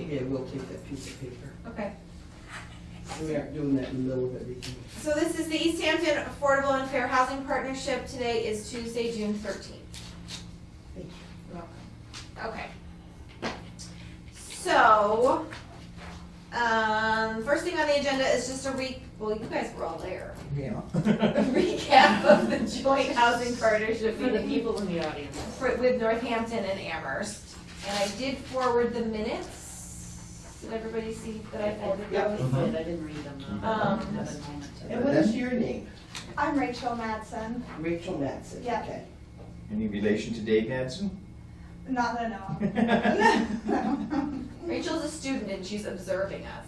maybe I will take that piece of paper. Okay. We aren't doing that in the middle of everything. So this is the East Hampton Affordable and Fair Housing Partnership. Today is Tuesday, June 13th. Thank you. You're welcome. Okay. So, first thing on the agenda is just a well, you guys were all there. Yeah. A recap of the joint housing partnership For the meeting people in the audience. with Northampton and Amherst. And I did forward the minutes. Did everybody see that I forwarded Yep. those? I didn't read them though. Um, Have a moment to. And what is your name? I'm Rachel Madsen. Rachel Matson. Yeah. Okay. Any relation to Dave Madsen? Not that I know. Rachel's a student and she's observing us,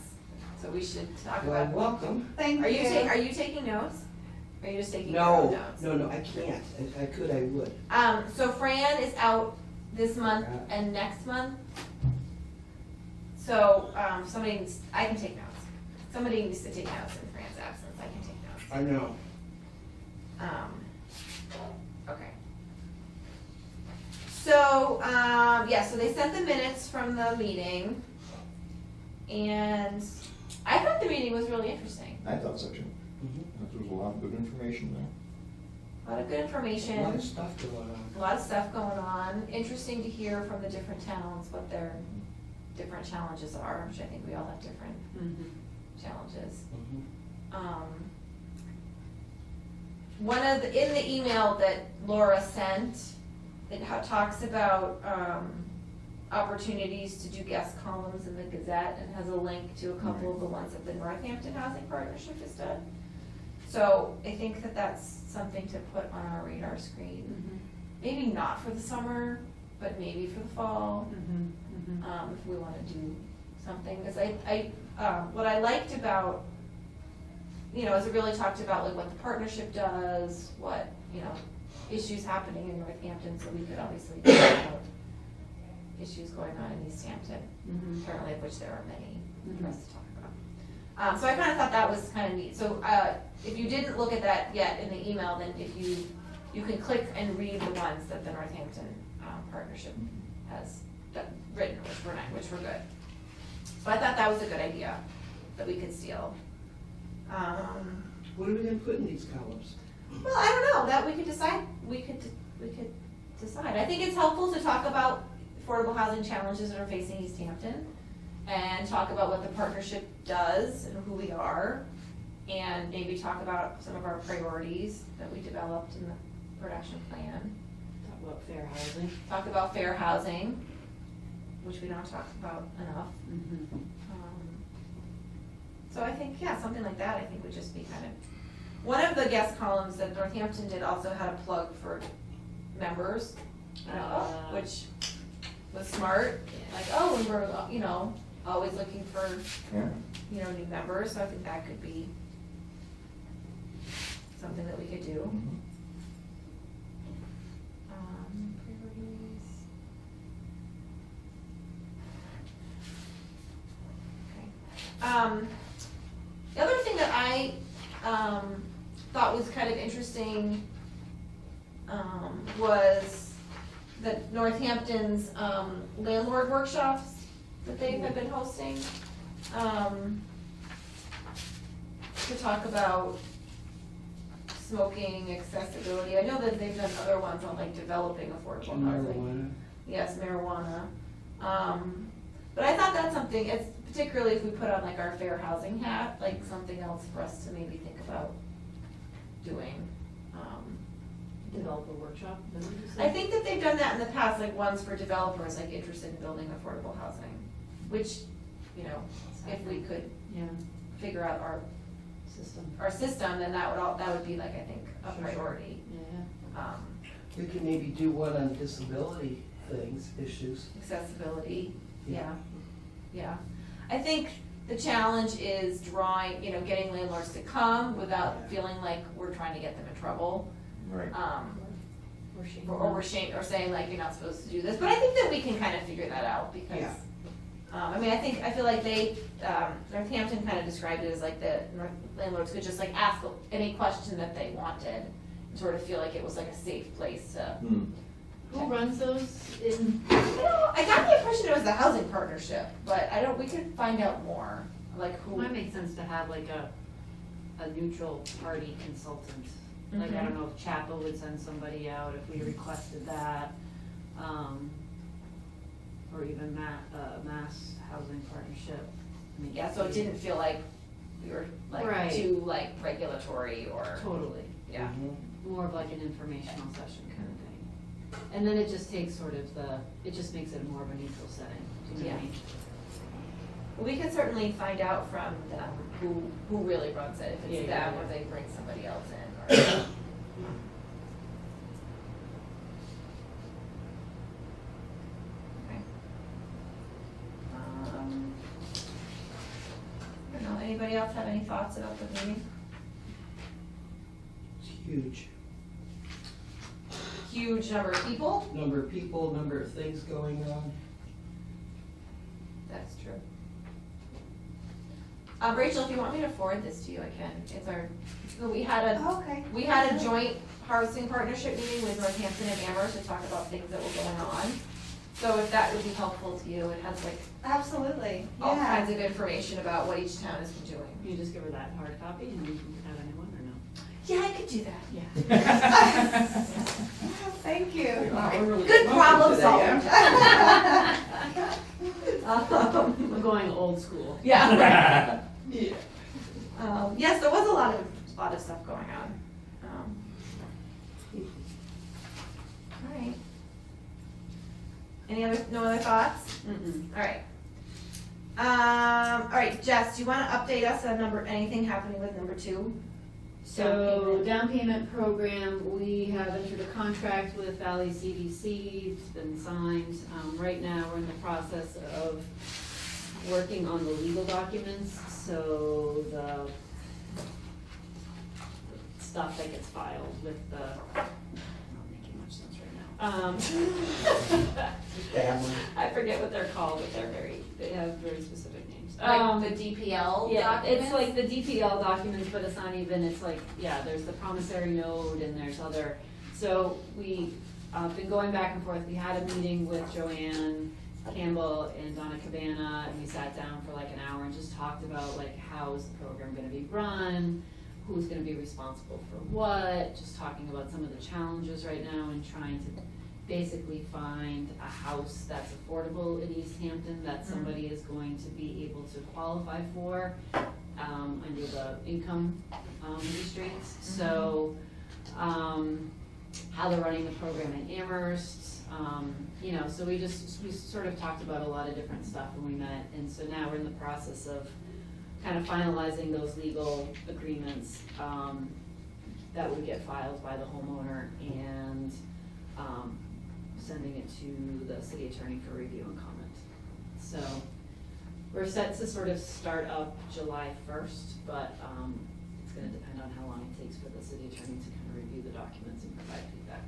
so we should talk Well, about. welcome. Thank Are you. you taking notes? Or are you just taking your own No, notes? no, I can't. If I could, I would. So Fran is out this month and next month. So, I can take notes. Somebody needs to take notes in Fran's absence, I can take notes. I know. Okay. So, so they sent the minutes from the meeting, and I thought the meeting was really interesting. I thought so too. Mhm. There was a lot of good information there. A lot of good A information. lot of stuff going on. A lot of stuff going on. Interesting to hear from the different towns what their different challenges are, which I think we all have different Mhm. challenges. Mhm. In the email that Laura sent, it talks about, opportunities to do guest columns in the Gazette and has a link to a couple of the ones that the Northampton Housing Partnership has done. So I think that that's something to put on our radar screen. Mhm. Maybe not for the summer, but maybe for the fall, Mhm. Mhm. if we wanna do something. Cause what I liked about, is it really talked about like what the partnership does, what, issues happening in Northampton, so we could obviously talk about issues going on in East Hampton, Mhm. apparently of which there are many for us to talk about. So I kinda thought that was kinda neat. So, if you didn't look at that yet in the email, then if you can click and read the ones that the Northampton, partnership has written, which were good. So I thought that was a good idea, that we could steal. What are we gonna put in these columns? Well, I don't know, that we could decide, we could decide. I think it's helpful to talk about affordable housing challenges that are facing East Hampton, and talk about what the partnership does and who we are, and maybe talk about some of our priorities that we developed in the production plan. Talk about fair housing. Talk about fair housing, which we don't talk about enough. Mhm. So I think, something like that, I think would just be kind of, one of the guest columns that Northampton did also had a plug for members, which was smart. Like, we were, always looking for, Yeah. new members, so I think that could be something that we could do. Mhm. Priorities. Okay. The other thing that I, thought was kind of interesting, was that Northampton's, landlord workshops that they have been hosting, to talk about smoking accessibility. I know that they've done other ones on like developing affordable housing. Marijuana. Yes, marijuana. But I thought that's something, it's particularly if we put on like our fair housing hat, like something else for us to maybe think about doing. Develop a workshop, is that what you said? I think that they've done that in the past, like ones for developers, like interested in building affordable housing, which, if we could Yeah, figure out system. our system, then that would be like, I think, a Sure. priority. Yeah. We could maybe do one on disability issues. Accessibility, yeah. I think the challenge is getting landlords to come without feeling like we're trying to get them in trouble. Right. Or we're saying like, you're not supposed to do this, but I think that we can kind of figure that out because, Yeah. I feel like Northampton kind of described it as like the landlords could just like ask any question that they wanted and sort of feel like it was like a safe place to. Hmm. Who runs those in? I got the impression it was the housing partnership. partnership, but we could find out more, like who. Might make sense to have like a neutral party consultant. Like, I don't know if Chapel would send somebody out if we requested that, or even Mass Housing Partnership. I mean, Yeah, so it didn't feel like we were like Right. too like regulatory or, Totally, yeah. Mhm. more of like an informational session kind of thing. And then it just takes sort of it just makes it more of a neutral setting, do you know what I mean? Well, we could certainly find out from them who really runs it, if Yeah, it's yeah, them yeah. or they bring somebody else in or. Okay. I don't know, anybody else have any thoughts about the meeting? It's huge. Huge number of people? Number of people, number of things going on. That's true. Rachel, if you want me to forward this to you, I can. It's we had Okay. a joint housing partnership meeting with Northampton and Amherst to talk about things that were going on. So if that would be helpful to you, it has like Absolutely, all yeah. kinds of information about what each town has been doing. Can you just give her that hard copy and we can add anyone or no? Yeah, I could do that. Yeah. Thank you. Wow, we're really Good smoking problem today, solved. yeah? I'm going old school. Yeah. Yeah. Yes, there was a lot of stuff going on. All right. No other thoughts? Mm-mm. All right. All right, Jess, do you want to update us on anything happening with number 2? So down payment program, we have entered a contract with Valley CDC, it's been signed. Right now, we're in the process of working on the legal documents, so the stuff that gets filed with the, not making much sense right now. Family. I forget what they're called, but they have very specific names. Like the DPL Yeah, documents? it's like the DPL documents, but it's not even, it's like, yeah, there's the promissory note and there's other, so we, been going back and forth. We had a meeting with Joanne Campbell and Donna Cabana, and we sat down for like an hour and just talked about like, how is the program gonna be run? Who's gonna be responsible for what? Just talking about some of the challenges right now and trying to basically find a house that's affordable in East Hampton that somebody is going to be able to qualify for, under the income, restraints. So, how they're running the program in Amherst, you know, so we sort of talked about a lot of different stuff when we met, and so now we're in the process of kind of finalizing those legal agreements, that would get filed by the homeowner and, sending it to the city attorney for review and comment. So, we're set to sort of start up July 1st, but, it's gonna depend on how long it takes for the city attorney to kind of review the documents and provide feedback.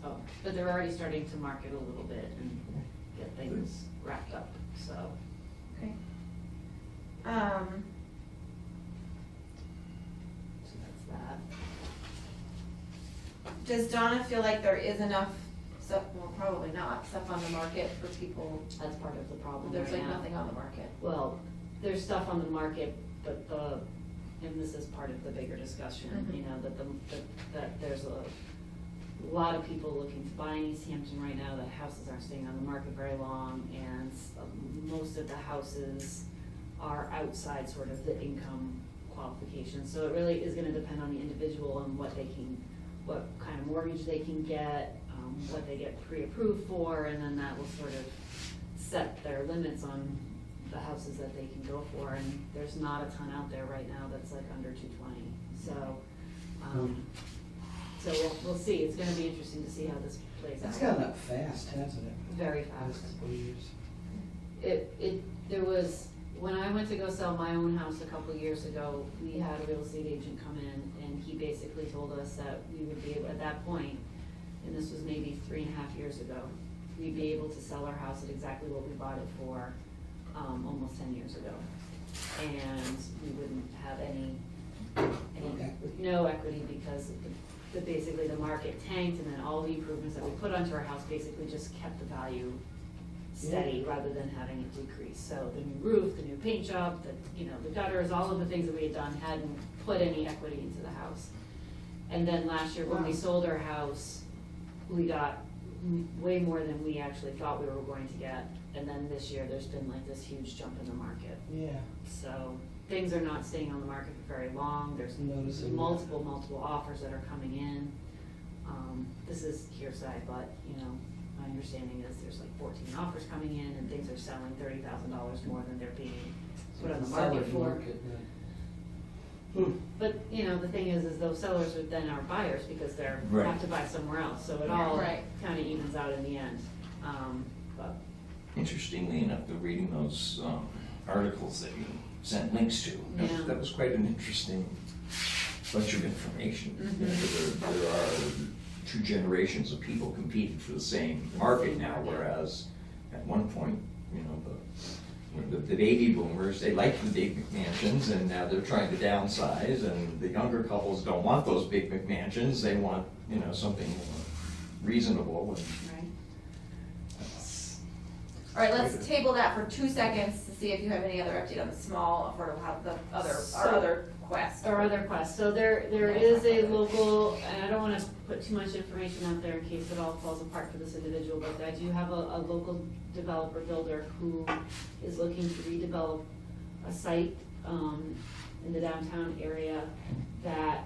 So, but they're already starting to market a little bit and get things wrapped up, so. Okay. So that's that. Does Donna feel like there is enough stuff, well, probably not, stuff on the market for people? That's part of the problem There's right like now. nothing on the market. Well, there's stuff on the market, but and this is part of the bigger discussion, Mhm. you know, that there's a lot of people looking to buy in East Hampton right now, that houses aren't staying on the market very long, and most of the houses are outside sort of the income qualifications. So it really is gonna depend on the individual and what kind of mortgage they can get, what they get pre-approved for, and then that will sort of set their limits on the houses that they can go for, and there's not a ton out there right now that's like under 220, so, so we'll see, it's gonna be interesting to see how this plays out. It's gone up fast, hasn't it? Very Last fast. couple of years. There was, when I went to go sell my own house a couple of years ago, we had a real estate agent come in, and he basically told us that we would be able, at that point, and this was maybe 3.5 years ago, we'd be able to sell our house at exactly what we bought it for, almost 10 years ago. And we wouldn't have no equity, because basically the market tanked, and then all the improvements that we put onto our house basically just kept the value steady rather than having it decrease. So the new roof, the new paint job, the gutters, all of the things that we had done hadn't put any equity into the house. And then last year, when we Wow. sold our house, we got way more than we actually thought we were going to get. And then this year, there's been like this huge jump in the market. Yeah. So things are not staying on the market for very long. There's Noticing that. multiple offers that are coming in. This is hearsay, but, my understanding is there's like 14 offers coming in and things are selling $30,000 more than they're being put on the market Seller's for. market, yeah. But, the thing is those sellers would then are buyers because they're, Right. have to buy somewhere else, so it all Right. kind of evens out in the end. But, Interestingly enough, reading those articles that you sent links to, Yeah. that was quite an interesting bunch of information. Mhm. There are two generations of people competing for the same market now, whereas at one point, the baby boomers, they liked the big McMansions, and now they're trying to downsize, and the younger couples don't want those big McMansions, they want, something more reasonable, and right? that's. All right, let's table that for 2 seconds to see if you have any other update on the small affordable house, our other quest. Our other quest, so there is a local, and I don't wanna put too much information out there in case it all falls apart for this individual, but I do have a local developer builder who is looking to redevelop a site, in the downtown area that,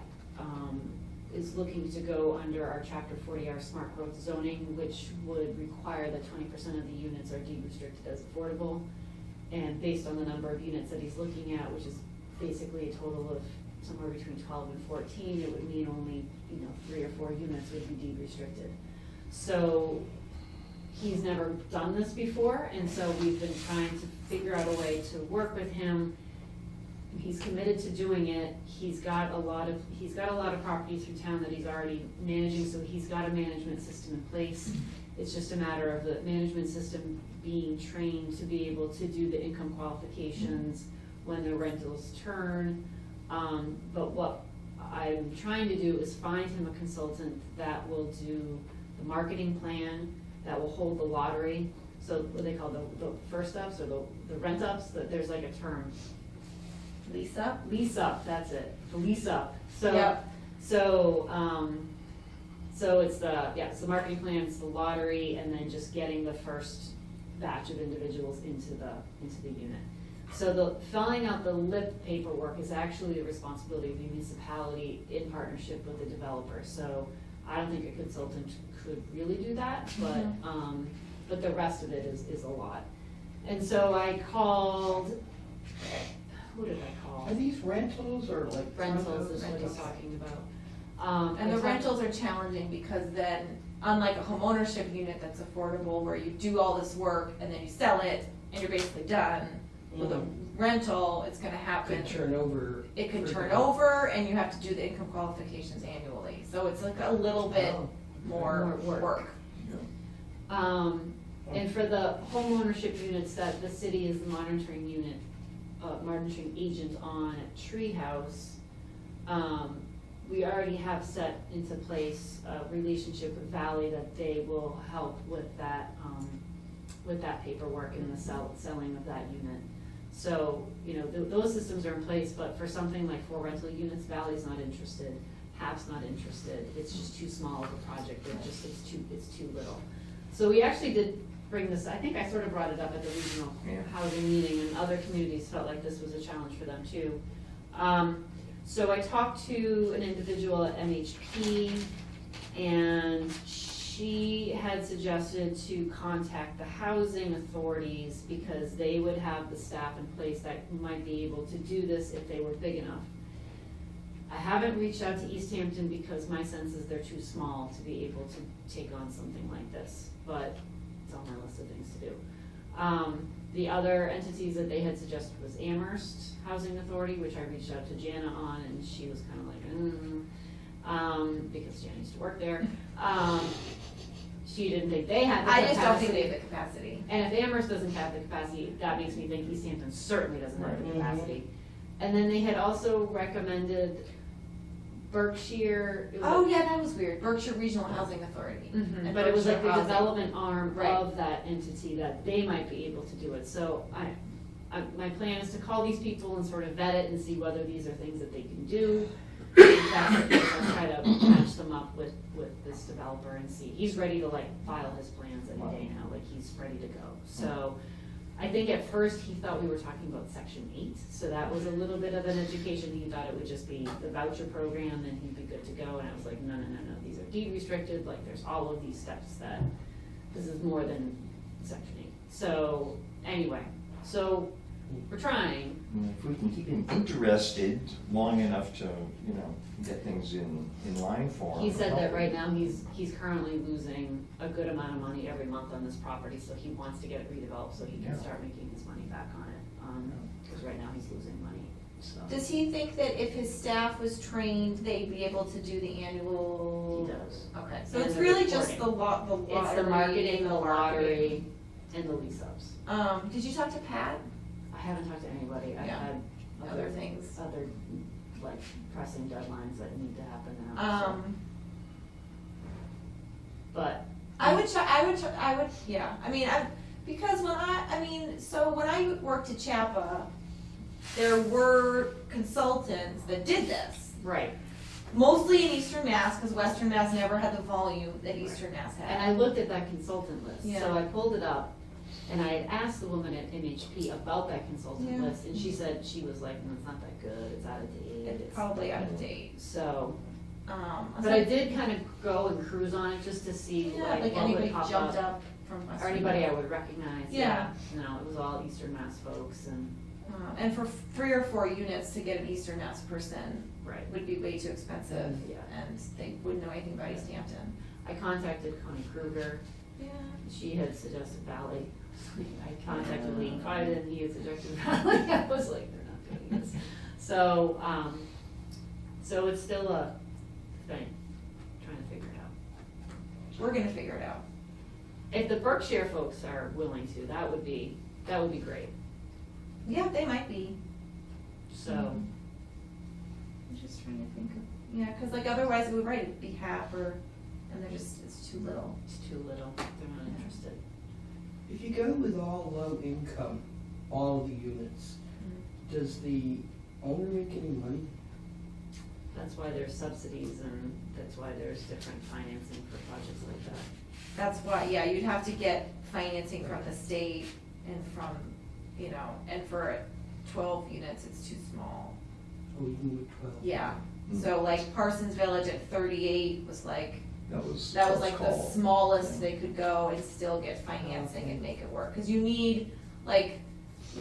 is looking to go under our chapter 40R smart growth zoning, which would require that 20% of the units are deed restricted as affordable. And based on the number of units that he's looking at, which is basically a total of somewhere between 12 and 14, it would mean only, 3 or 4 units would be deed restricted. So he's never done this before, and so we've been trying to figure out a way to work with him. He's committed to doing it. He's got a lot of property through town that he's already managing, so he's got a management system in place. It's just a matter of the management system being trained to be able to do the income qualifications when the rentals turn. But what I'm trying to do is find him a consultant that will do the marketing plan, that will hold the lottery. So what they call the first ups or the rent ups, that there's like a term. Lisa? Lease up, that's it, the lease up. So, Yep. So it's the marketing plan, it's the lottery, and then just getting the first batch of individuals into the unit. So the filling out the LIP paperwork is actually the responsibility of the municipality in partnership with the developer. So I don't think a consultant could really do that, but the rest of it is a lot. And so I called, who did I call? Are these rentals or like? Rentals is what he's Rentals? talking about. And the I talked- rentals are challenging because then, unlike a homeownership unit that's affordable, where you do all this work and then you sell it and you're basically done, with a rental, it's gonna happen. Could turn over. It could turn over and you have to do the income qualifications annually, so it's like a little bit Oh. more More work. work. And for the homeownership units that the city is the monitoring agent on at Treehouse, we already have set into place a relationship with Valley that they will help with that paperwork and the selling of that unit. So, those systems are in place, but for something like 4 rental units, Valley's not interested, HAP's not interested, it's just too small of a project, it's too little. So we actually did bring this, I think I sort of brought it up at the regional Yeah. housing meeting, and other communities felt like this was a challenge for them too. So I talked to an individual at MHP, and she had suggested to contact the housing authorities because they would have the staff in place that might be able to do this if they were big enough. I haven't reached out to East Hampton because my sense is they're too small to be able to take on something like this, but it's on my list of things to do. The other entities that they had suggested was Amherst Housing Authority, which I reached out to Jana on, and she was kind of like, because Jana used to work there. She didn't think they had the I capacity. just don't think they have the capacity. And if Amherst doesn't have the capacity, that makes me think East Hampton certainly doesn't have the Right. capacity. And then they had also recommended Berkshire. It was Oh, like- yeah, that was weird, Berkshire Regional Housing Authority. Mhm, And but it was like Berkshire the Housing. development arm Right. of that entity that they might be able to do it. So my plan is to call these people and sort of vet it and see whether these are things that they can do. If that's the case, I'll try to match them up with this developer and see. He's ready to like file his plans any day now, like he's ready to go. So I think at first he thought we were talking about section 8, so that was a little bit of an education. He thought it would just be the voucher program and he'd be good to go. And I was like, no, these are deed restricted, like there's all of these steps that, this is more than section 8. So anyway, so we're trying. If we can keep him interested long enough to, you know, get things in line for him. He said that right now he's currently losing a good amount of money every month on this property, so he wants to get it redeveloped so he can Yeah. start making his money back on it. Because right now he's losing money, so. Does he think that if his staff was trained, they'd be able to do the annual? He does. Okay, so And it's the really just the reporting. lottery. It's the marketing, and the lottery, and the lease ups. Did you talk to Pat? I haven't talked to anybody. I've Yeah. had Other things. Other, like, pressing deadlines that need to happen now, so. But. I would, yeah, I mean, because when I worked at Chapa, there were consultants that did this. Right. Mostly in Eastern Mass, because Western Mass never had the volume that Eastern Mass had. And I looked at that consultant list, Yeah. so I pulled it up, and I had asked the woman at MHP about that consultant Yeah. list, and she said, she was like, no, it's not that good, it's out of date. It's probably out of date. So, But but I did kind of go and cruise on it just to see Yeah, like like what anybody would pop jumped up. up from Western. Or anybody I would recognize, Yeah. No, it was all Eastern Mass folks and, And for 3 or 4 units to get an Eastern Mass person right. would be way too expensive. Yeah. And they wouldn't know anything about East Hampton. I contacted Connie Kruger, Yeah. she had suggested Valley. I contacted Lee Fiden, he had suggested Valley, I was like, they're not doing this. So, so it's still a thing, trying to figure it out. We're gonna figure it out. If the Berkshire folks are willing to, that would be great, Yeah, they might be. so. I'm just trying to think of, yeah, cause like otherwise it would, right, it'd be half or, and they're just, it's too little. It's too little, they're not interested. If you go with all low income, all the units, does the owner make any money? That's why there's subsidies and that's why there's different financing for projects like that. That's why, yeah, you'd have to get financing from the state and from, you know, and for 12 units, it's too small. Oh, even with 12? Yeah, Mm. so like Parsons Village at 38 was like, That was like the call. smallest they could go and still get financing and make it work. Cause you need like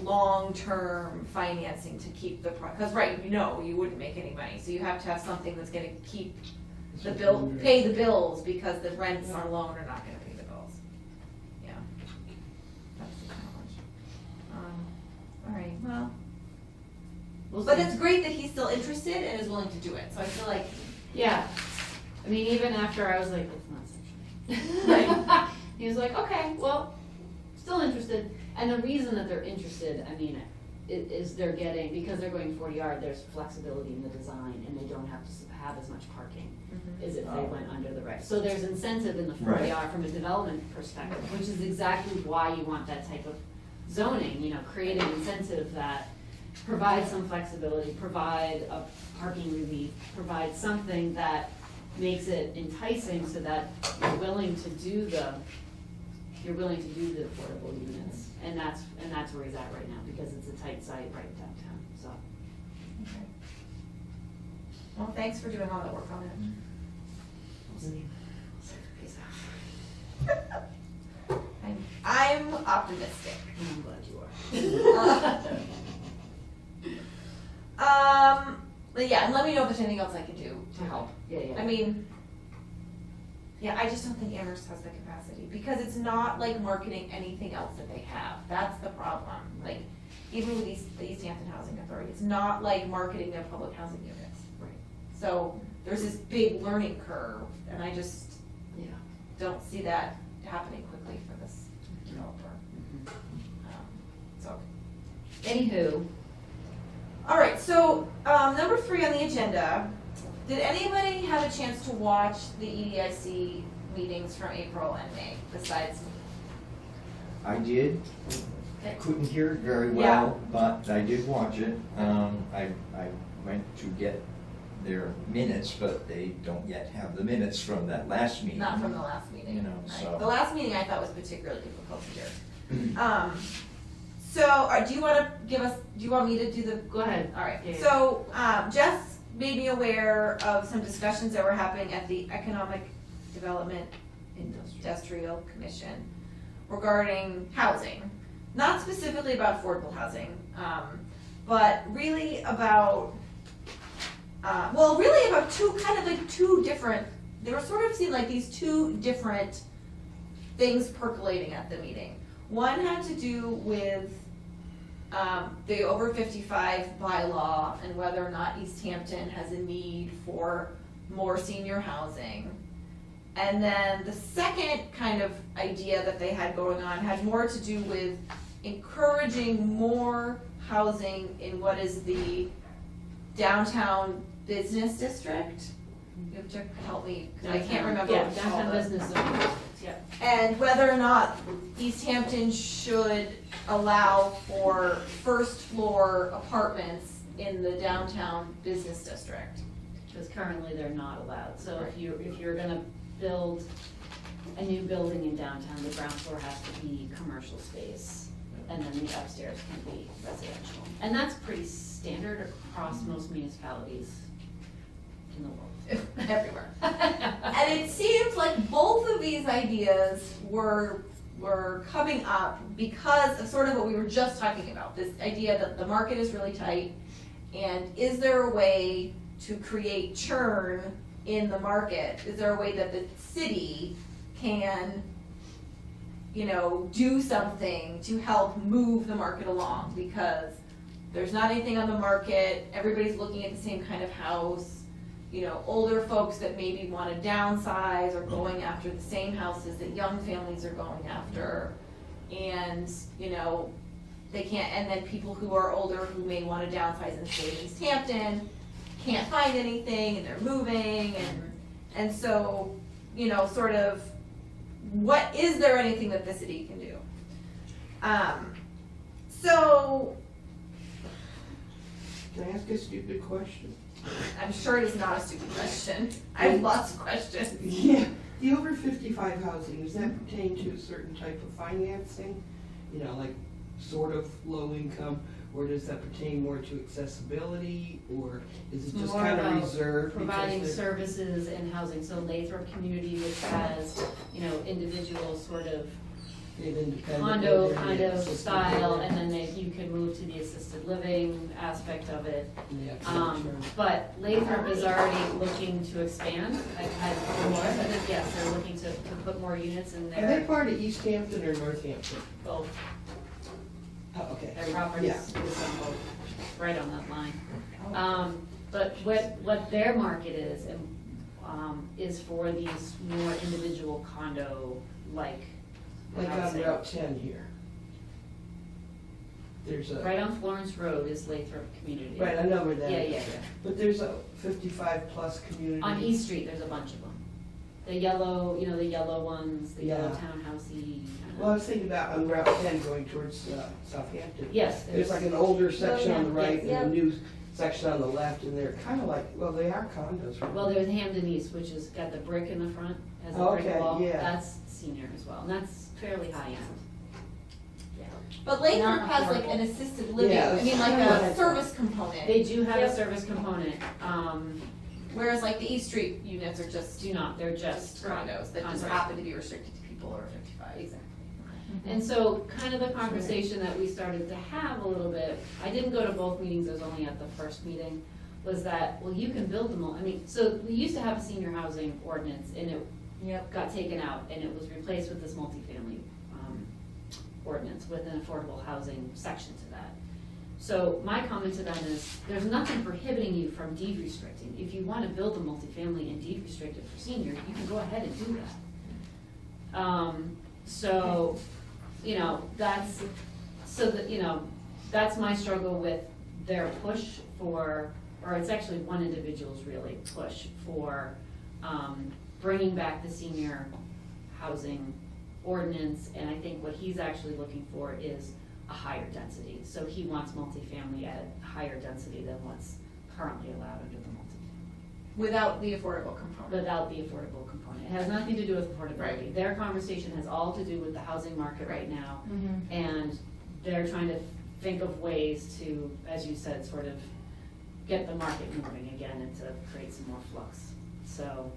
long-term financing to keep the, cause right, you know, you wouldn't make any money. So you have to have something that's gonna keep That's the what bill, I'm wondering. pay the bills, because the rents alone are not gonna pay the bills. Yeah. That's the challenge. All right, well, We'll but see. it's great that he's still interested and is willing to do it, so I feel like, Yeah, I mean, even after I was like, it's not section. Right. He was like, okay, well, still interested, and the reason that they're interested, I mean, is they're getting, because they're going 40R, there's flexibility in the design, and they don't have to have as much parking as if they Oh. went under the reg. So there's incentive in the Right. 40R from a development perspective, which is exactly why you want that type of zoning, you know, create an incentive that provide some flexibility, provide a parking relief, provide something that makes it enticing so that you're willing to do the affordable units. And that's where he's at right now, because it's a tight site right downtown, so. okay. Well, thanks for doing all that work on it. We'll see. Peace out. I'm optimistic. I'm glad you are. But yeah, and let me know if there's anything else I can do to help. Yeah, yeah. I mean, yeah, I just don't think Amherst has the capacity, because it's not like marketing anything else that they have. That's the problem. Like, even with the East Hampton Housing Authority, it's not like marketing their public housing units. Right. So there's this big learning curve, and I just Yeah. don't see that happening quickly for this developer. So, Anywho, all right, so, number 3 on the agenda Did anybody have a chance to watch the EDIC meetings from April and May, besides me? I did. I couldn't hear it very Yeah. well, but I did watch it. I went to get their minutes, but they don't yet have the minutes from that last meeting. Not from the last meeting. You know, Right. so- The last meeting I thought was particularly difficult to hear. So, do you want me to do the? Go ahead. All right, Yeah. so, Jess made me aware of some discussions that were happening at the Economic Development Industrial Commission regarding housing. Not specifically about affordable housing, but really about, really about two different, they were sort of seemed like these two different things percolating at the meeting. One had to do with the over 55 bylaw and whether or not East Hampton has a need for more senior housing. And then the second kind of idea that they had going on had more to do with encouraging more housing in what is the downtown business district. You have to help me, 'cause I can't remember Yeah, what it's called. downtown business zoning districts, yeah. And whether or not East Hampton should allow for first floor apartments in the downtown business district. Because currently they're not allowed. So if you're gonna build a new building in downtown, the ground floor has to be commercial space, and then the upstairs can be residential. And that's pretty standard across most municipalities in the world. Everywhere. And it seems like both of these ideas were coming up because of sort of what we were just talking about, this idea that the market is really tight, and is there a way to create churn in the market? Is there a way that the city can, do something to help move the market along? Because there's not anything on the market, everybody's looking at the same kind of house. Older folks that maybe want to downsize are going after the same houses that young families are going after. And, they can't, and then people who are older who may want to downsize and stay in East Hampton can't find anything and they're moving and so, sort of, is there anything that the city can do? So, Can I ask a stupid question? I'm sure it is not a stupid question. I have lots of questions. Yeah, the over 55 housing, does that pertain to a certain type of financing? Like sort of low income, or does that pertain more to accessibility, or is it just More kind of about reserved? because Providing they're- services and housing, so Lathrop community, which has, individual sort of they've independent condo living, kind of assisted style, living, and then you can move to the assisted living aspect of it. yeah, sure. But Lathrop is already looking to expand, I've had more, yes, they're looking to put more units in Are they there. part of East Hampton or Northampton? Both, Oh, okay. their properties is on both, right on that line. But what their market is, is for these more individual condo-like Like on housing. Route 10 here. There's a, Right on Florence Road is Lathrop Community. right, I know where that Yeah, is. yeah, yeah. But there's a 55 plus community. On East Street, there's a bunch of them. The yellow, the yellow ones, the yellow Yeah. townhousey. Well, I was thinking about on Route 10 going towards Southampton. Yes, There's like an older section on the yeah, right yeah. and a new section on the left, and they're kind of like, well, they are condos, right? Well, there's Hamden East, which has got the brick in the front, has a Oh, brick okay, wall. yeah. That's senior as well, and that's fairly high end. But Lathrop Not has like affordable. an assisted living, Yeah, I mean, like that's what I a thought. service component. They do have a Yep. service component, Whereas like the East Street units are just do not, they're just. condos that just condos. happen to be restricted to people over 55. Exactly. And so, kind of the conversation that we started to have a little bit, I didn't go to both meetings, I was only at the first meeting, was that, well, you can build them all, so we used to have a senior housing ordinance, and it got taken out, and it was replaced with this multifamily, ordinance with an affordable housing section to that. So my comment to them is, there's nothing prohibiting you from deed restricting. If you want to build a multifamily and deed restrict it for senior, you can go ahead and do that. So, that's my struggle with their push for or it's actually one individual's really push for, bringing back the senior housing ordinance, and I think what he's actually looking for is a higher density. So he wants multifamily at higher density than what's currently allowed under the multifamily, Without the affordable component. without the affordable component. It has nothing to do with affordability. Right. Their conversation has all to do with the housing market right now, and they're trying to think of ways to, as you said, sort of get the market moving again and to create some more flux, so.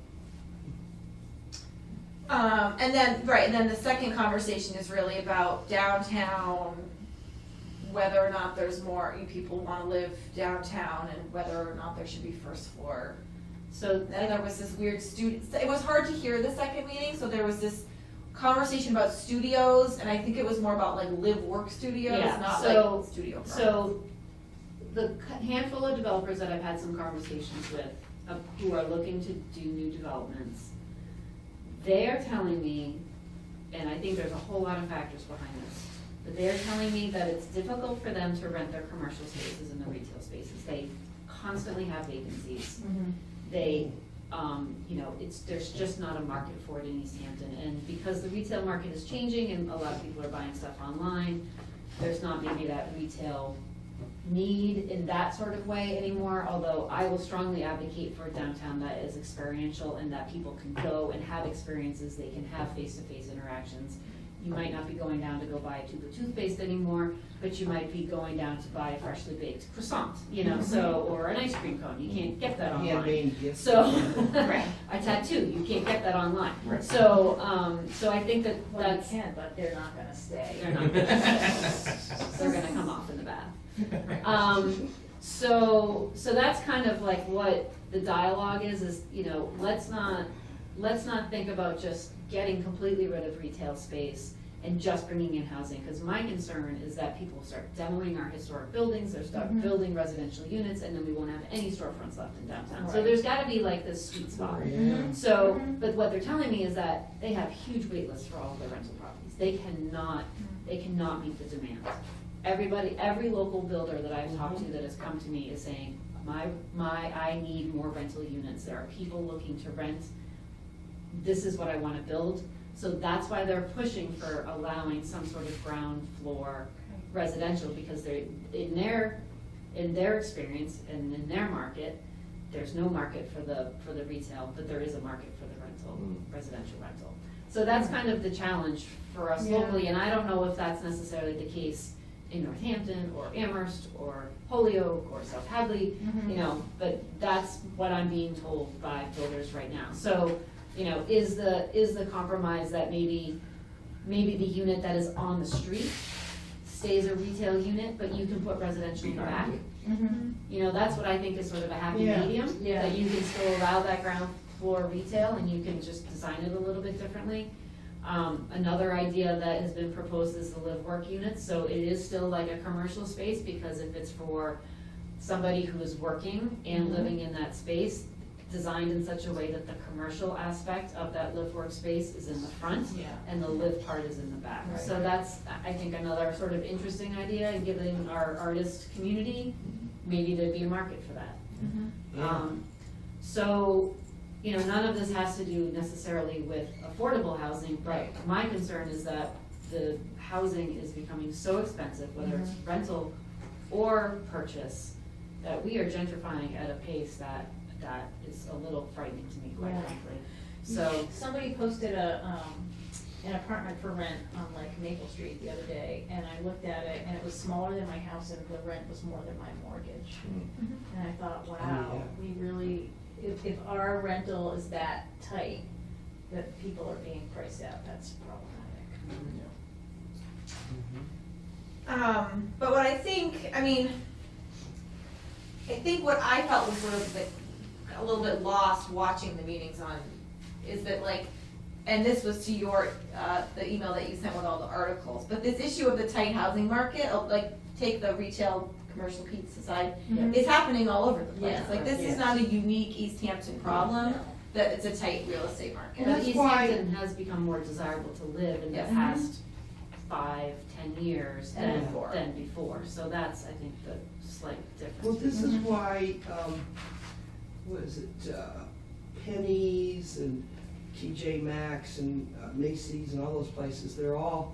And then the second conversation is really about downtown, whether or not there's more, people wanna live downtown and whether or not there should be first floor. So, And there was this weird it was hard to hear the second meeting, so there was this conversation about studios, and I think it was more about like live-work studios, Yeah, not so- like studio apartments. so the handful of developers that I've had some conversations with, who are looking to do new developments, they are telling me, and I think there's a whole lot of factors behind this, but they're telling me that it's difficult for them to rent their commercial spaces and the retail spaces. They constantly have vacancies. They, there's just not a market for it in East Hampton. And because the retail market is changing and a lot of people are buying stuff online, there's not maybe that retail need in that sort of way anymore, although I will strongly advocate for downtown that is experiential and that people can go and have experiences, they can have face-to-face interactions. You might not be going down to go buy a tube of toothpaste anymore, but you might be going down to buy a freshly baked croissant, so, or an ice cream cone, you can't get that online. Handmade gifts. So, Right. a tattoo, you can't get that online. Right. So, I think that Well, you that's, can, but they're not gonna stay. they're not, they're gonna come off in the bath. So that's kind of like what the dialogue is, let's not think about just getting completely rid of retail space and just bringing in housing, because my concern is that people start demoing our historic buildings, they start building residential units, and then we won't have any storefronts left in downtown. So Right. there's gotta be like this sweet spot. So, but what they're telling me is that they have huge wait lists for all of their rental properties. They cannot meet the demand. Every local builder that I've talked to that has come to me is saying, I need more rental units. There are people looking to rent. This is what I wanna build. So that's why they're pushing for allowing some sort of ground floor residential, because they're, in their experience and in their market, there's no market for the retail, but there is a market for the rental, residential rental. So that's kind of the challenge for us Yeah. locally, and I don't know if that's necessarily the case in Northampton or Amherst or Holyoke or South Hadley, but that's what I'm being told by builders right now. So, is the compromise that maybe the unit that is on the street stays a retail unit, but you can put residential in the back? That's what I think is sort of a happy Yeah. medium, Yeah. that you can still allow that ground floor retail and you can just design it a little bit differently. Another idea that has been proposed is the live-work units, so it is still like a commercial space, because if it's for somebody who is working and living in that space, designed in such a way that the commercial aspect of that live-work space is in the front Yeah. and the live part is in the back. Right. So that's, I think, another sort of interesting idea, and giving our artist community, maybe there'd be a market for that. Yeah. So, none of this has to do necessarily with affordable housing, but my concern is that the housing is becoming so expensive, whether it's rental or purchase, that we are gentrifying at a pace that is a little frightening to me, quite Yeah. frankly. So, Somebody posted an apartment for rent on like Maple Street the other day, and I looked at it, and it was smaller than my house, and the rent was more than my mortgage. And I thought, wow, we really, if our rental is that tight, that people are being priced out, that's problematic. But what I think what I felt was sort of a little bit lost watching the meetings is that and this was to your, the email that you sent with all the articles, but this issue of the tight housing market, take the retail commercial piece aside, it's happening all over the place. Yeah. This is not a unique East Hampton problem, that it's a tight real estate market. And that's East why- Hampton has become more desirable to live in the Yes. past 5, 10 years Than than before. than before. So that's, I think, the slight difference. Well, this is why, what is it, Penny's and TJ Maxx and Macy's and all those places, they're all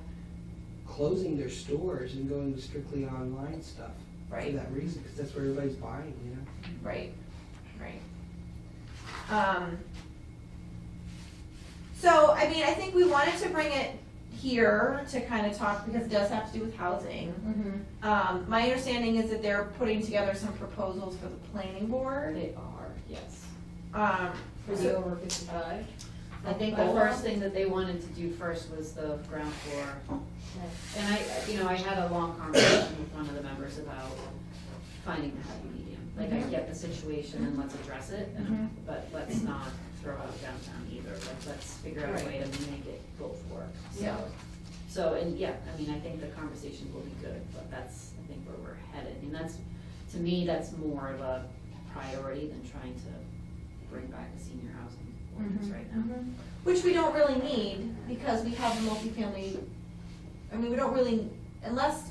closing their stores and going to strictly online stuff. For Right. that reason, because that's where everybody's buying, you know? Right, right. So, I mean, I think we wanted to bring it here to kind of talk, because it does have to do with housing. My understanding is that they're putting together some proposals for the planning board. They are, yes. For the over 55. I think the first thing that they wanted to do first was the ground floor. And I had a long conversation with one of the members about finding the happy medium. Like, I get the situation and let's address it, but let's not throw out downtown either. Like, let's figure out a way to make it both work. Yeah. So, and yeah, I mean, I think the conversation will be good, but that's, I think, where we're headed. I mean, that's, to me, that's more of a priority than trying to bring back a senior housing ordinance right now. Which we don't really need, because we have the multifamily, I mean, we don't really, unless,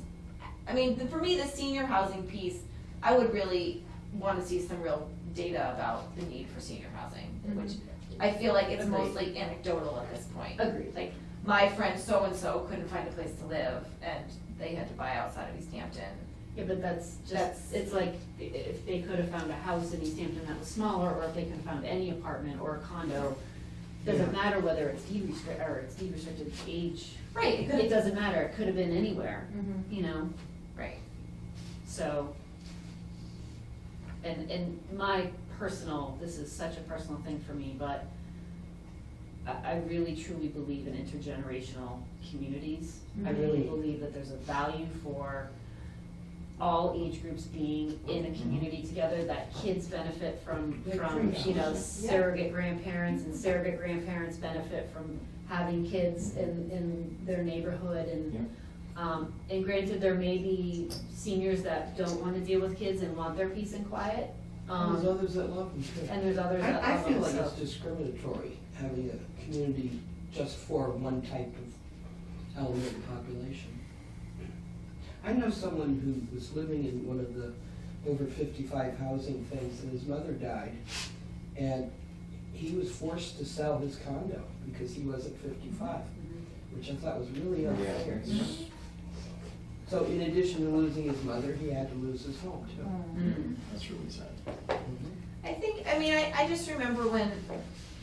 I mean, for me, the senior housing piece, I would really wanna see some real data about the need for senior housing, which I feel like it's Agreed. mostly anecdotal at this point. Agreed. Like, my friend so-and-so couldn't find a place to live, and they had to buy outside of East Hampton. Yeah, but that's That's- just, it's like, if they could have found a house in East Hampton that was smaller, or if they could have found any apartment or a condo, doesn't Yeah. matter whether it's deed restricted age. Right, it It could've- doesn't matter, it could have been anywhere, you know, Right. so. And my personal, this is such a personal thing for me, but I really truly believe in intergenerational communities. I really believe that there's a value for all age groups being in a community together, that kids benefit from, you know, surrogate grandparents, and surrogate grandparents benefit from having kids in their neighborhood, and granted, there may be seniors that don't wanna deal with kids and want their peace and quiet. And there's others that love them too. And there's others that I love feel them, like so. it's discriminatory, having a community just for one type of element of population. I know someone who was living in one of the over 55 housing things, and his mother died, and he was forced to sell his condo because he wasn't 55, which I thought was really unfair. So in addition to losing his mother, he had to lose his home too. Mm. That's really sad. I think, I mean, I just remember when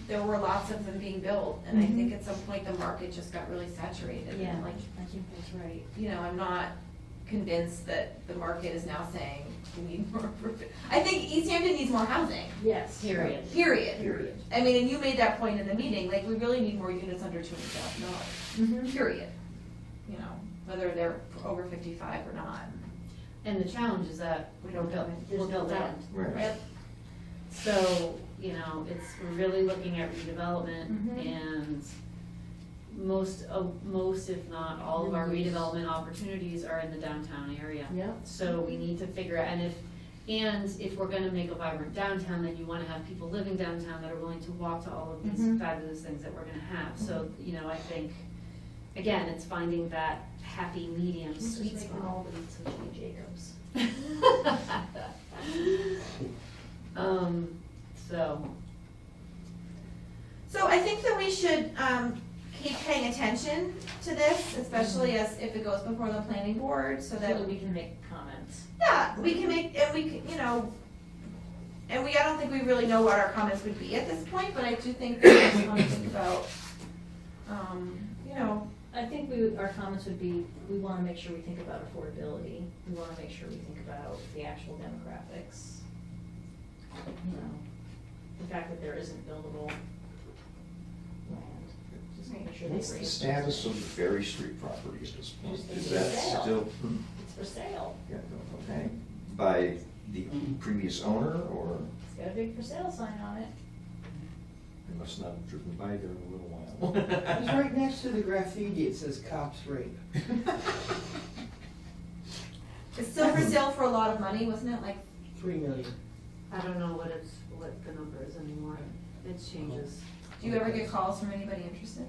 there were lots of them being built, and I think at some point the market just got really saturated. Yeah, And like, I think that's right. you know, I'm not convinced that the market is now saying we need more. I think East Hampton needs more housing, Yes. Period. period. Period. I mean, and you made that point in the meeting, like, we really need more units under $200,000, period. You know, whether they're over 55 or not. And the challenge is that We don't build, we're there's no built land. out. Right. So, you know, we're really looking at redevelopment, and most, if not all of our redevelopment opportunities are in the downtown area. Yep. So we need to figure out, and if we're gonna make a vibrant downtown, then you wanna have people living downtown that are willing to walk to all of these fabulous things that we're gonna have. So, you know, I think, again, it's finding that happy medium sweet Just spot. making all the beats of Jane Jacobs. So, So I think that we should, keep paying attention to this, especially as if it goes before the planning board, so So that that we can make comments. yeah, we can make, and we can, you know, and I don't think we really know what our comments would be at this point, but I do think that we just wanna think about, you know, I think our comments would be, we wanna make sure we think about affordability, we wanna make sure we think about the actual demographics. You know, the fact that there isn't buildable land, just making sure they What's the raise. status of the Ferry Street property at this point? It's Is for that sale. still, It's for sale, yeah, okay, by the previous owner, or it's got a big for sale sign on it. I must not have driven by there in a little while? It's right next to the graffiti, it says cops rape. it's still for sale for a lot of money, wasn't it, like, 3 million. I don't know what the number is anymore. It changes. do you ever get calls from anybody interested?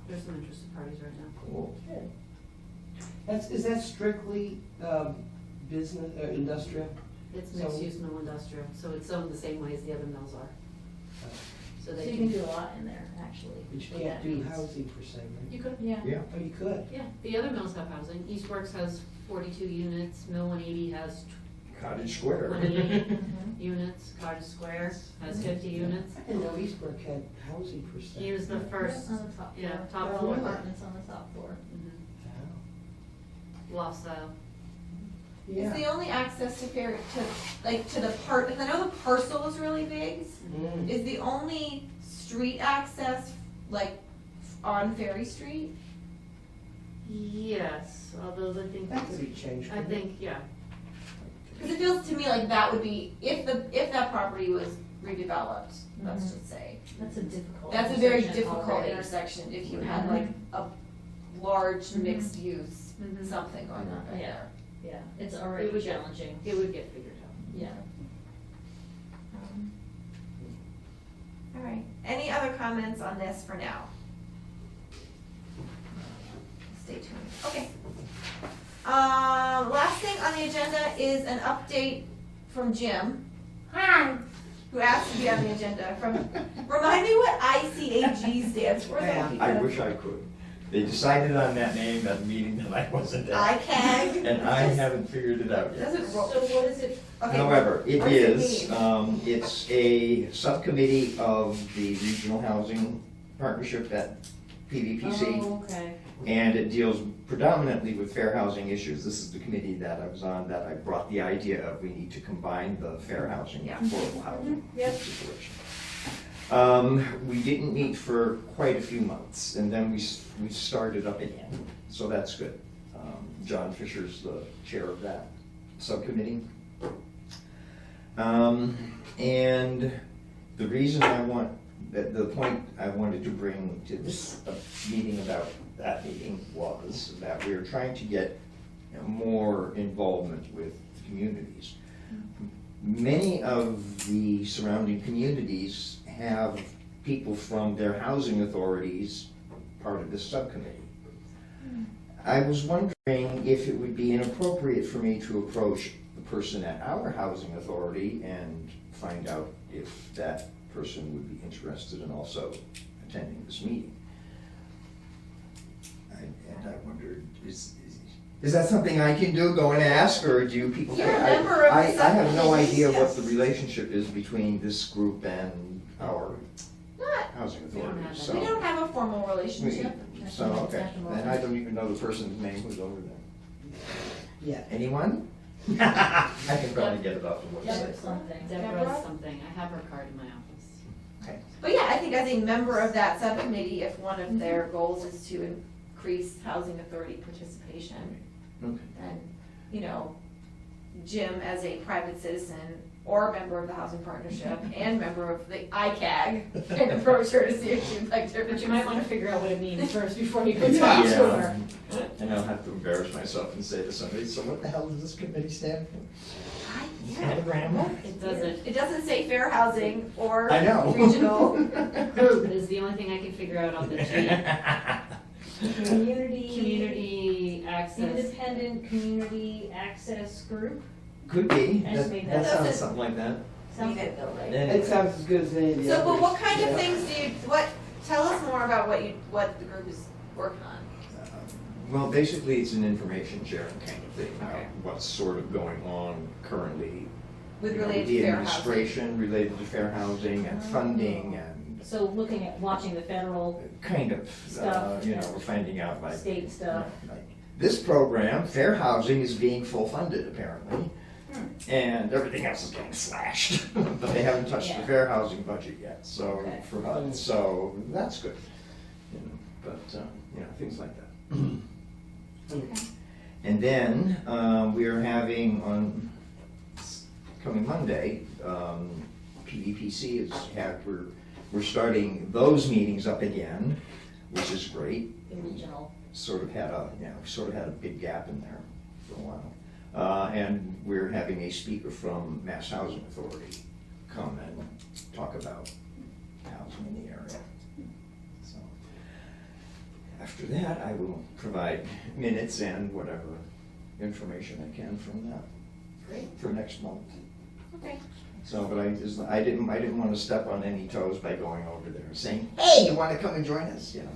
There's some interested parties right now. Cool. Good. Is that strictly, business, industrial? It's So- mixed use mill industrial, so it's zoned the same way as the other mills are. So So they you can do a lot in there, actually. But you what can't that do means. housing per se, right? You could, Yeah. Yeah. Oh, you could? yeah, the other mills have housing. Eastworks has 42 units, Mill 180 has Cottage Square. 28 Mhm. units, Cottage Square has 50 units. I didn't know Eastbrook had housing per se. He was the first, On the top floor. yeah, top There are floor. Apartments on the top floor. Wow. Loft style. Is the Yeah. only access to fair, to the part, because I know the parcel is really big, Mm. is the only street access, like, on Ferry Street? Yes, although I think, That could be changed. I couldn't it? think, yeah, Because it feels to me like that would be, if that property was redeveloped, let's Mhm. just say. That's a difficult. That's a very intersection difficult already. intersection if you had like a large Mhm. mixed use, Mhm. something going on right Yeah. there. Yeah, it's already would get- challenging. it would get figured out. Yeah. All right, any other comments on this for now? Stay tuned, okay. Last thing on the agenda is an update from Jim. Hi. Who asked to be on the agenda remind me what ICAG stands for. Yeah. I wish I could. They decided on that name at the meeting that I wasn't at. ICAG. And I haven't figured it out yet. Doesn't roll. So what is it? Okay. However, it What's it is, mean? it's a subcommittee of the Regional Housing Partnership at PVPC. Oh, okay. And it deals predominantly with fair housing issues. This is the committee that I was on, that I brought the idea of we need to combine the fair housing, Yeah. affordable housing Yep. situation. We didn't meet for quite a few months, and then we started up again, so that's good. John Fisher's the chair of that subcommittee. And the reason the point I wanted to bring to this meeting about that meeting was that we are trying to get more involvement with communities. Many of the surrounding communities have people from their housing authorities part of this subcommittee. I was wondering if it would be inappropriate for me to approach the person at our housing authority and find out if that person would be interested in also attending this meeting. And I wondered, is that something I can do, go and ask, or do you people? You're a member of the I have no subcommittee, idea what yes. the relationship is between this group and our Not, housing We don't authority, have so. we don't have a formal relationship. So, okay, then I don't even know the person's name who's over there. Yeah. Anyone? I can probably get it off the Deborah website. something. Deborah? Something, I have her card in my office. But yeah, I think as a member of that subcommittee, if one of their goals is to increase housing authority participation, Okay. then, you know, Jim as a private citizen or a member of the housing partnership and member of the ICAG can approach her to see if she'd like to. But you might wanna figure out what it means first before you go Yeah. talk to her. And I'll have to embarrass myself and say to somebody, so what the hell does this committee stand for? Yeah. Anagram? It doesn't, It doesn't say fair housing or I know. regional. group is the only thing I can figure out on the G. Community. Community access. Independent community access group, Could be, I just that made that that up. sounds something like that. sounds good though, right? It sounds as good as any of the So, but others. what kind of Yeah. things do you, tell us more about what the group is working on. Well, basically, it's an information sharing kind of thing, about Okay. what's sort of going on currently. With you know, related to fair housing. The administration related to fair housing and funding and So looking at, watching the federal, kind of, Stuff, you know, yeah. we're finding out like. state stuff. like, this program, fair housing, is being full funded apparently, and everything else is getting slashed. But they haven't touched the Yeah. fair housing budget yet, so, Okay. for HUD, so that's good. You know, but, you know, things like that. Okay. And then, we are having on coming Monday, PVPC we're starting those meetings up again, which is great. The regional. Sort of had a big gap in there for a while. And we're having a speaker from Mass Housing Authority come and talk about housing in the area. So, after that, I will provide minutes and whatever information I can from that Great, for next month. okay. So, but I didn't want to step on any toes by going over there and saying, hey, you want to come and join us, you know?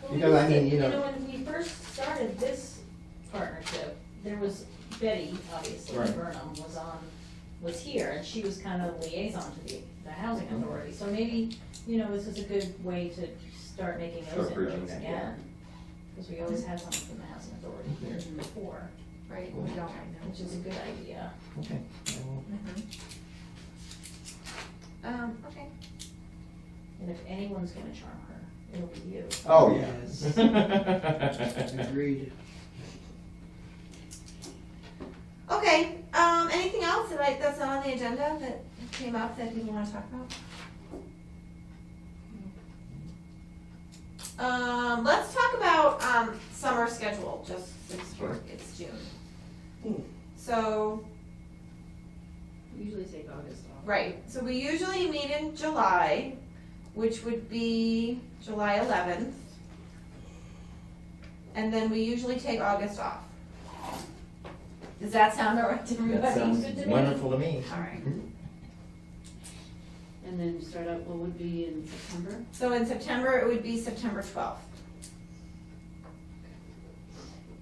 Well, Because, I mean, you know- when we first started this partnership, there was Betty, obviously, Right. Burnham was here, and she was kind of the liaison to the housing Mhm. authority. So maybe, this is a good way to start making those Start bridging inroads that again. Because we always had someone from the housing authority here Mhm. before, Right, we don't right now. which is a good idea. Okay. Okay. And if anyone's gonna charm her, it'll be you. Oh, Yes. yeah. Agreed. Okay, anything else that's not on the agenda that came up that people wanna talk about? Let's talk about, summer schedule, just since Sure. it's June. Hmm. So, We usually take August off. right, so we usually meet in July, which would be July 11th. And then we usually take August off. Does that sound all right to everybody? That sounds Good to me. wonderful to me. All right. And then start out, what would be in September? So in September, it would be September 12th.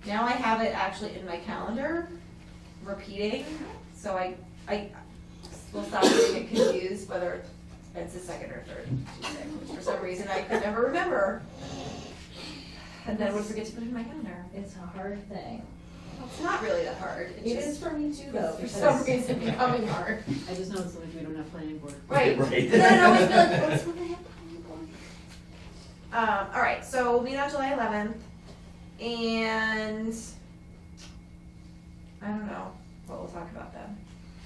Now I have it actually in my calendar, repeating, so I will stop getting confused whether it's the second or third Tuesday, which for some reason I could never remember. And then would forget to put it in my calendar. It's a hard thing. It's not really that hard, It it's is just for me too, though, for because. some reason becoming hard. I just know it's like we don't have planning board. Right. Right. And then I'd always be like, what's when I have planning board? All right, so we'll meet on July 11th, and I don't know what we'll talk about then.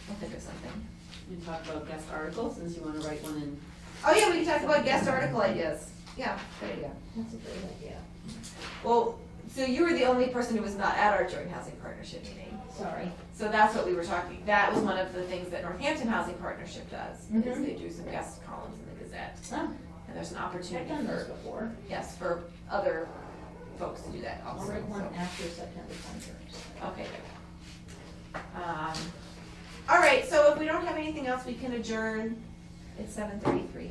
We'll think of something. We talk about guest articles, since you wanna write one in. Oh yeah, we can talk about guest article ideas. Yeah, good idea. That's a great idea. Well, so you were the only person who was not at our joint housing partnership meeting. Sorry. So that's what we were talking, that was one of the things that Northampton Housing Partnership does, is Mhm. they do some guest columns in the Gazette. Oh, And there's an I've opportunity done those for, before. yes, for other folks to do that I'll also. write one so. after September 21st. Okay, good. All right, so if we don't have anything else, we can adjourn. It's 7:33.